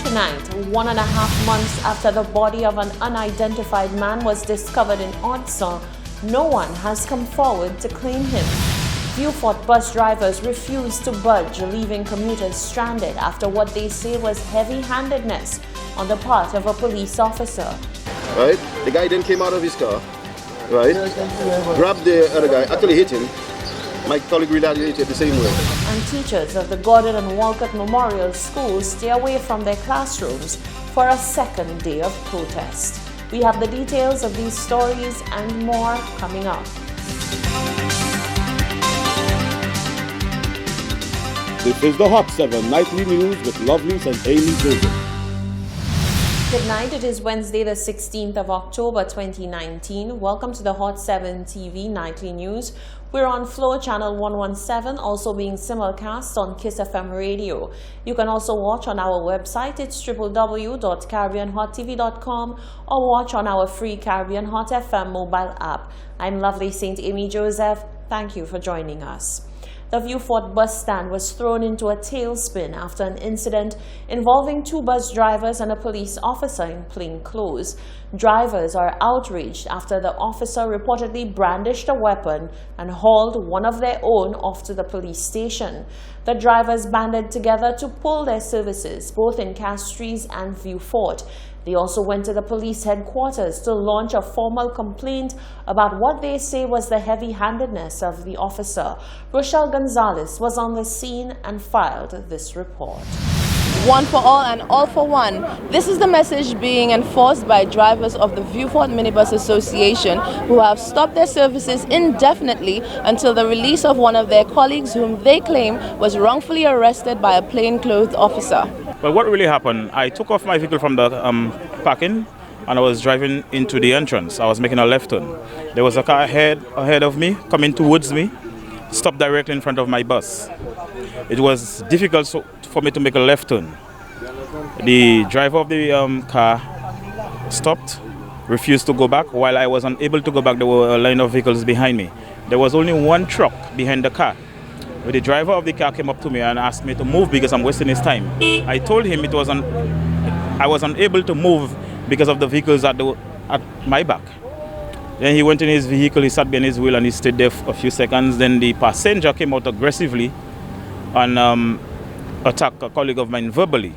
Tonight, 1.5 months after the body of an unidentified man was discovered in Odsa, no one has come forward to claim him. Viewfort bus drivers refuse to budge, leaving commuters stranded after what they say was heavy-handedness on the part of a police officer. Right? The guy then came out of his car, right? Grabbed the other guy, actually hit him. My colleague retaliated the same way. And teachers of the Gordon and Walcott Memorial Schools stay away from their classrooms for a second day of protest. We have the details of these stories and more coming up. This is the Hot 7 Nightly News with Lovelace and Amy Joseph. Good night. It is Wednesday, the 16th of October, 2019. Welcome to the Hot 7 TV Nightly News. We're on Flow Channel 117, also being simulcast on Kiss FM Radio. You can also watch on our website. It's www.caribbeanhottv.com or watch on our free Caribbean Hot FM mobile app. I'm Lovely St. Amy Joseph. Thank you for joining us. The Viewfort bus stand was thrown into a tailspin after an incident involving 2 bus drivers and a police officer in plain clothes. Drivers are outraged after the officer reportedly brandished a weapon and hauled one of their own off to the police station. The drivers banded together to pull their services both in Castries and Viewfort. They also went to the police headquarters to launch a formal complaint about what they say was the heavy-handedness of the officer. Rochelle Gonzalez was on the scene and filed this report. One for all and all for one. This is the message being enforced by drivers of the Viewfort Minibus Association, who have stopped their services indefinitely until the release of one of their colleagues whom they claim was wrongfully arrested by a plainclothes officer. Well, what really happened, I took off my vehicle from the parking and I was driving into the entrance. I was making a left turn. There was a car ahead of me, coming towards me, stopped directly in front of my bus. It was difficult for me to make a left turn. The driver of the car stopped, refused to go back. While I was unable to go back, there were a line of vehicles behind me. There was only one truck behind the car. The driver of the car came up to me and asked me to move because I'm wasting his time. I told him I was unable to move because of the vehicles at my back. Then he went in his vehicle, he sat behind his wheel and he stayed there for a few seconds. Then the passenger came out aggressively and attacked a colleague of mine verbally.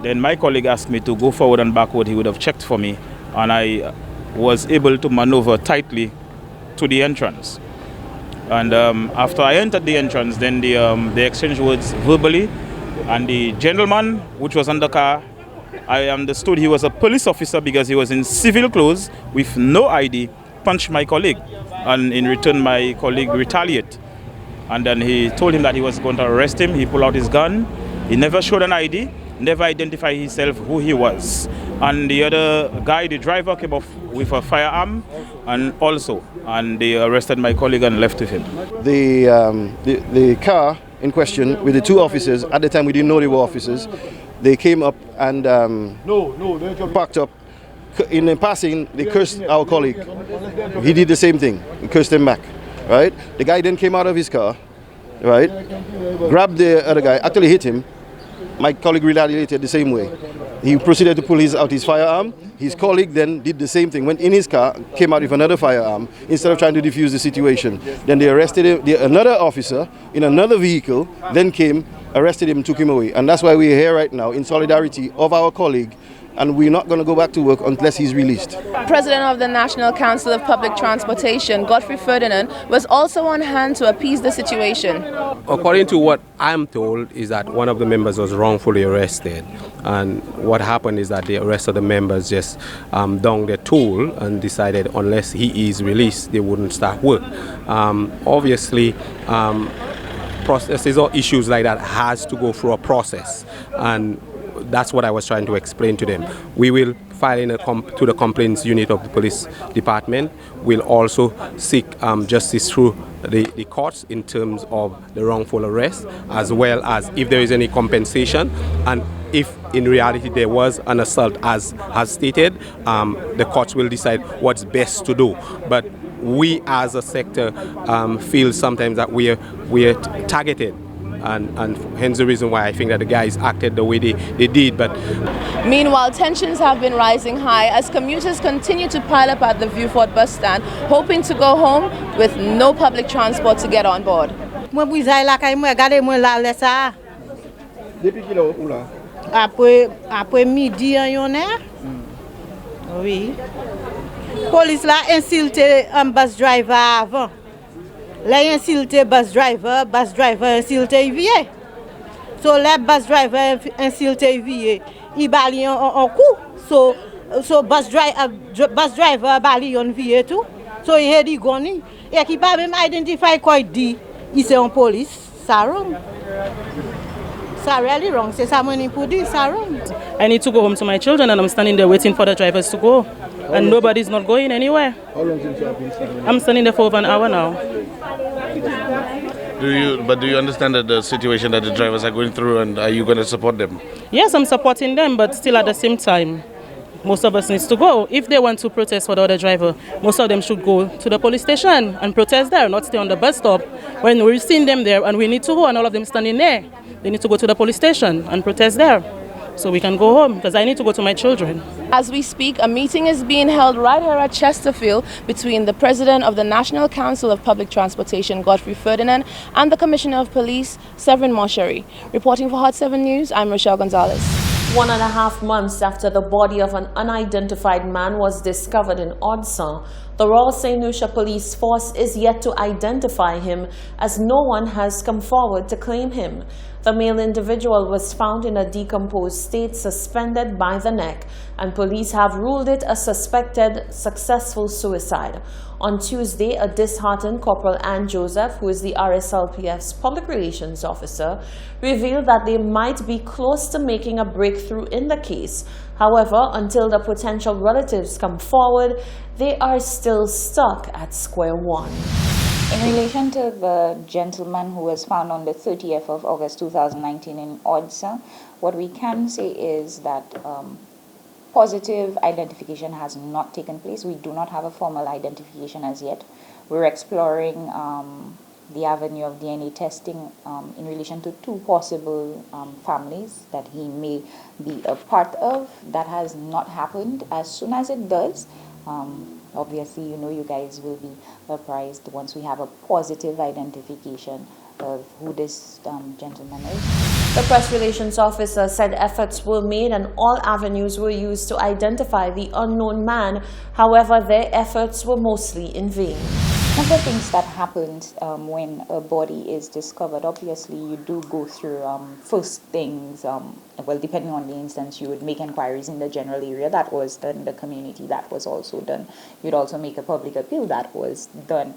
Then my colleague asked me to go forward and backward. He would have checked for me, and I was able to maneuver tightly to the entrance. And after I entered the entrance, then they exchanged words verbally, and the gentleman which was on the car, I understood he was a police officer because he was in civil clothes with no ID, punched my colleague, and in return my colleague retaliated. And then he told him that he was going to arrest him. He pulled out his gun. He never showed an ID, never identified himself who he was. And the other guy, the driver, came off with a firearm and they arrested my colleague and left with him. The car in question with the 2 officers, at the time we didn't know they were officers, they came up and parked up. In passing, they cursed our colleague. He did the same thing. He cursed him back. Right? The guy then came out of his car, right? Grabbed the other guy, actually hit him. My colleague retaliated the same way. He proceeded to pull out his firearm. His colleague then did the same thing, went in his car, came out with another firearm instead of trying to defuse the situation. Then they arrested him. Another officer in another vehicle then came, arrested him, and took him away. And that's why we're here right now in solidarity of our colleague. And we're not going to go back to work unless he's released. President of the National Council of Public Transportation, Godfrey Ferdinand, was also on hand to appease the situation. According to what I'm told, is that one of the members was wrongfully arrested. And what happened is that the rest of the members just donged their tool and decided unless he is released, they wouldn't start work. Obviously, processes or issues like that has to go through a process. And that's what I was trying to explain to them. We will file in to the complaints unit of the police department. We'll also seek justice through the courts in terms of the wrongful arrest, as well as if there is any compensation, and if in reality there was an assault as stated, the courts will decide what's best to do. But we as a sector feel sometimes that we are targeted and hence the reason why I think that the guys acted the way they did. But Meanwhile, tensions have been rising high as commuters continue to pile up at the Vieux-Fort bus stand, hoping to go home with no public transport to get on board. Après midi, oui. Police là insulté un bus driver avant. Là insulté bus driver insulté vieux. So le bus driver insulté vieux. Il bali en coup. So bus driver bali on vieux tout. So il a dit goni. Et qui pas même identify quoi dit. Il c'est en police. Ça wrong. Ça really wrong. C'est ça money pour dire ça wrong. I need to go home to my children and I'm standing there waiting for the drivers to go. And nobody's not going anywhere. How long since you have been standing? I'm standing there for over an hour now. Do you understand that the situation that the drivers are going through, and are you going to support them? Yes, I'm supporting them, but still at the same time, most of us needs to go. If they want to protest for the other driver, most of them should go to the police station and protest there, not stay on the bus stop. When we've seen them there and we need to go and all of them standing there, they need to go to the police station and protest there. So we can go home, because I need to go to my children. As we speak, a meeting is being held right here at Chesterfield between the President of the National Council of Public Transportation, Godfrey Ferdinand, and the Commissioner of Police, Severin Mosheri. Reporting for Hot 7 News, I'm Rochelle Gonzalez. 1.5 months after the body of an unidentified man was discovered in Odson, the Royal St. Lucia Police Force is yet to identify him, as no one has come forward to claim him. The male individual was found in a decomposed state, suspended by the neck, and police have ruled it a suspected successful suicide. On Tuesday, a disheartened Corporal Ann Joseph, who is the RSLPF's public relations officer, revealed that they might be close to making a breakthrough in the case. However, until the potential relatives come forward, they are still stuck at square one. In relation to the gentleman who was found on the 30th of August 2019 in Odsa, what we can say is that positive identification has not taken place. We do not have a formal identification as yet. We're exploring the avenue of DNA testing in relation to 2 possible families that he may be a part of. That has not happened. As soon as it does, obviously, you guys will be apprised once we have a positive identification of who this gentleman is. The press relations officer said efforts were made and all avenues were used to identify the unknown man. However, their efforts were mostly in vain. One of the things that happens when a body is discovered, obviously you do go through first things, well, depending on the instance, you would make inquiries in the general area. That was done. The community, that was also done. You'd also make a public appeal. That was done.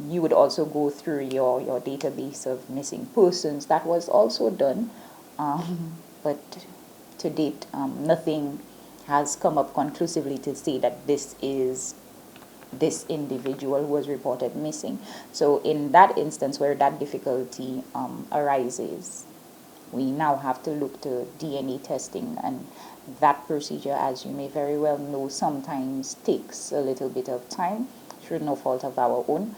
You would also go through your database of missing persons. That was also done. But to date, nothing has come up conclusively to say that this individual who was reported missing. So in that instance where that difficulty arises, we now have to look to DNA testing, and that procedure, as you may very well know, sometimes takes a little bit of time through no fault of our own.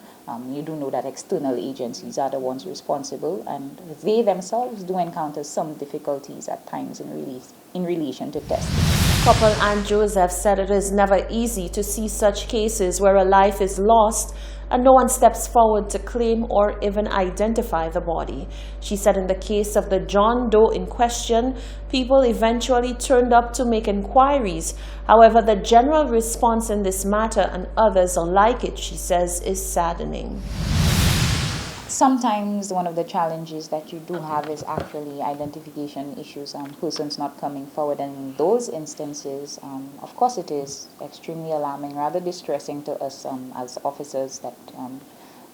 You do know that external agencies are the ones responsible, and they themselves do encounter some difficulties at times in relation to testing. Corporal Ann Joseph said it is never easy to see such cases where a life is lost and no one steps forward to claim or even identify the body. She said in the case of the John Doe in question, people eventually turned up to make inquiries. However, the general response in this matter and others like it, she says, is saddening. Sometimes one of the challenges that you do have is actually identification issues, persons not coming forward. And in those instances, of course, it is extremely alarming, rather distressing to us as officers that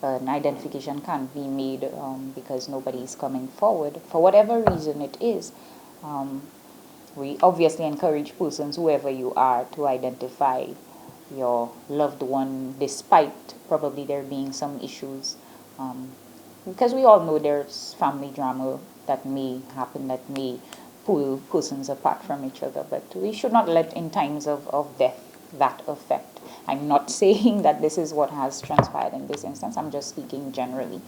an identification can't be made because nobody is coming forward. For whatever reason it is, we obviously encourage persons, whoever you are, to identify your loved one, despite probably there being some issues. Because we all know there's family drama that may happen, that may pull persons apart from each other. But we should not let, in times of death, that affect. I'm not saying that this is what has transpired in this instance. I'm just speaking generally.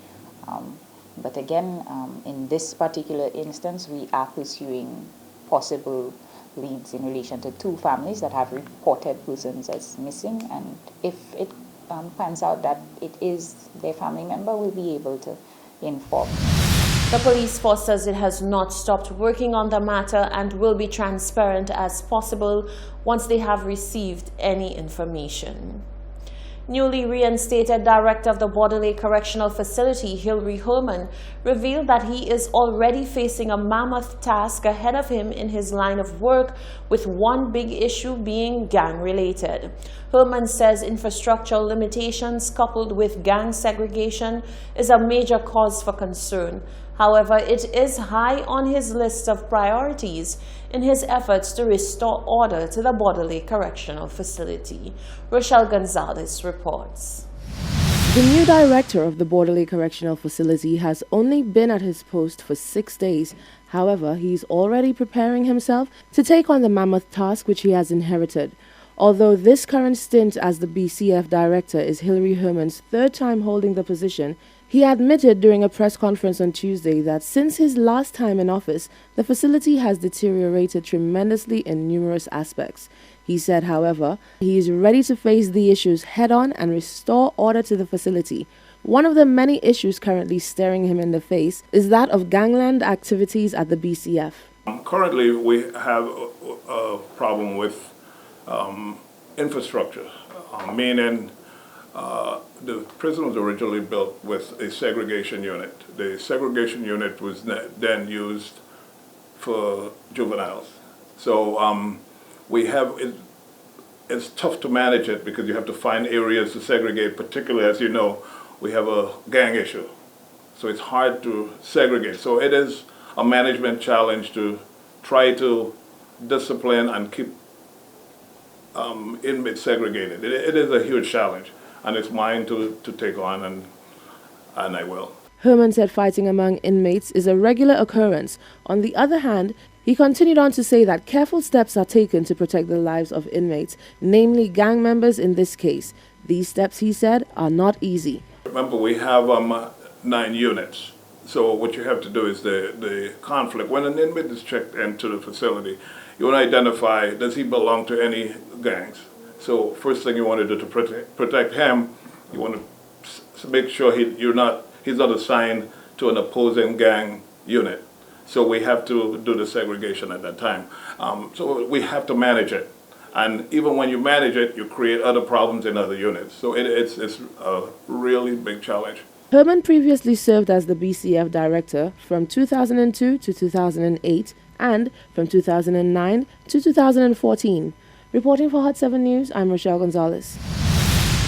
But again, in this particular instance, we are pursuing possible leads in relation to 2 families that have reported persons as missing, and if it pans out that it is their family member, we'll be able to inform. The police force says it has not stopped working on the matter and will be transparent as possible once they have received any information. Newly reinstated director of the Borderley Correctional Facility, Hilary Herman, revealed that he is already facing a mammoth task ahead of him in his line of work, with one big issue being gang-related. Herman says infrastructural limitations coupled with gang segregation is a major cause for concern. However, it is high on his list of priorities in his efforts to restore order to the Borderley Correctional Facility. Rochelle Gonzalez reports. The new director of the Borderley Correctional Facility has only been at his post for 6 days. However, he's already preparing himself to take on the mammoth task which he has inherited. Although this current stint as the BCF director is Hilary Herman's 3rd time holding the position, he admitted during a press conference on Tuesday that since his last time in office, the facility has deteriorated tremendously in numerous aspects. He said, however, he is ready to face the issues head-on and restore order to the facility. One of the many issues currently staring him in the face is that of gangland activities at the BCF. Currently, we have a problem with infrastructure, meaning the prison was originally built with a segregation unit. The segregation unit was then used for juveniles. So it's tough to manage it because you have to find areas to segregate, particularly, as you know, we have a gang issue. So it's hard to segregate. So it is a management challenge to try to discipline and keep inmates segregated. It is a huge challenge, and it's mine to take on, and I will. Herman said fighting among inmates is a regular occurrence. On the other hand, he continued on to say that careful steps are taken to protect the lives of inmates, namely gang members in this case. These steps, he said, are not easy. Remember, we have 9 units. So what you have to do is the conflict. When an inmate is checked into the facility, you want to identify, does he belong to any gangs? So first thing you want to do to protect him, you want to make sure he's not assigned to an opposing gang unit. So we have to do the segregation at that time. So we have to manage it. And even when you manage it, you create other problems in other units. So it's a really big challenge. Herman previously served as the BCF director from 2002 to 2008 and from 2009 to 2014. Reporting for Hot 7 News, I'm Rochelle Gonzalez.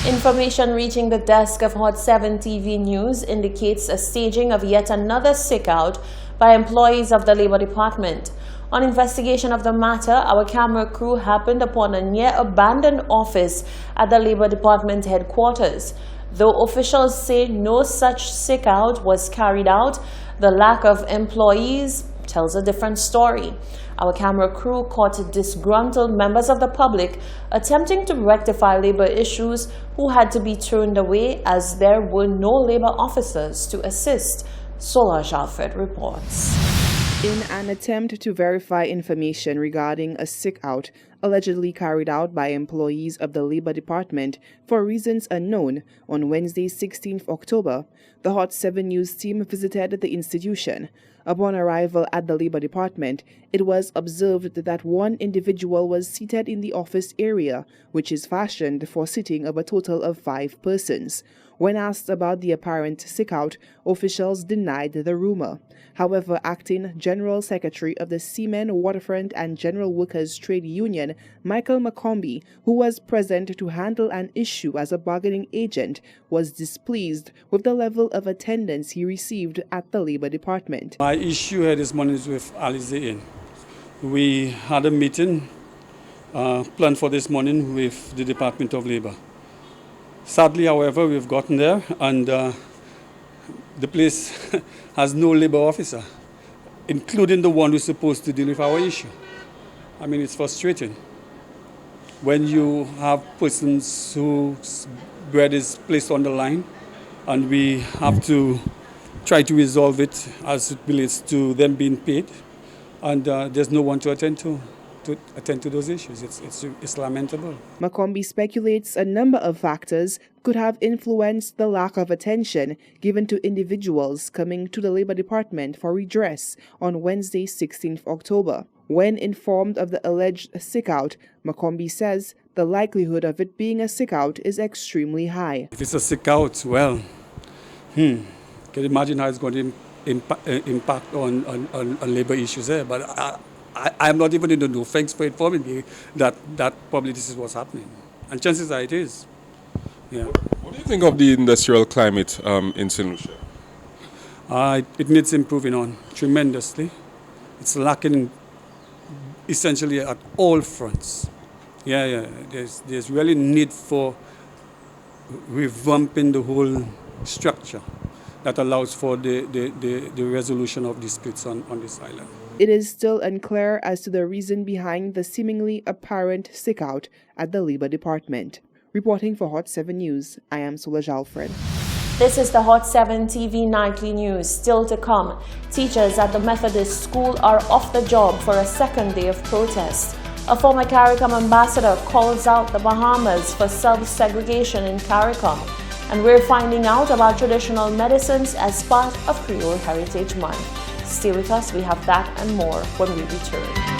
Information reaching the desk of Hot 7 TV News indicates a staging of yet another sick-out by employees of the Labor Department. On investigation of the matter, our camera crew happened upon a near-abandoned office at the Labor Department headquarters. Though officials say no such sick-out was carried out, the lack of employees tells a different story. Our camera crew caught disgruntled members of the public attempting to rectify labor issues who had to be turned away as there were no labor officers to assist. Solange Alfred reports. In an attempt to verify information regarding a sick-out allegedly carried out by employees of the Labor Department for reasons unknown, on Wednesday, 16th October, the Hot 7 News team visited the institution. Upon arrival at the Labor Department, it was observed that one individual was seated in the office area, which is fashioned for sitting of a total of 5 persons. When asked about the apparent sick-out, officials denied the rumor. However, Acting General Secretary of the Seamen, Waterfront and General Workers Trade Union, Michael McCombie, who was present to handle an issue as a bargaining agent, was displeased with the level of attendance he received at the Labor Department. My issue here this morning is with Alize Inn. We had a meeting planned for this morning with the Department of Labor. Sadly, however, we've gotten there and the place has no labor officer, including the one who's supposed to deal with our issue. I mean, it's frustrating when you have persons whose bread is placed on the line and we have to try to resolve it as it relates to them being paid, and there's no one to attend to those issues. It's lamentable. Macombie speculates a number of factors could have influenced the lack of attention given to individuals coming to the Labour Department for redress on Wednesday, 16th October. When informed of the alleged sick-out, Macombie says the likelihood of it being a sick-out is extremely high. If it's a sick-out, well, can you imagine how it's going to impact on labour issues there? But I'm not even in the know. Thanks for informing me that probably this is what's happening. And chances are it is. Yeah. What do you think of the industrial climate in St. Lucia? It needs improving on tremendously. It's lacking essentially at all fronts. Yeah. There's really need for revamping the whole structure that allows for the resolution of disputes on this island. It is still unclear as to the reason behind the seemingly apparent sick-out at the Labour Department. Reporting for Hot 7 News, I am Solange Alfred. This is the Hot 7 TV Nightly News. Still to come, teachers at the Methodist School are off the job for a second day of protest. A former CARICOM ambassador calls out the Bahamas for self-segregation in CARICOM. And we're finding out about traditional medicines as part of Creole Heritage Month. Stay with us, we have that and more when we return.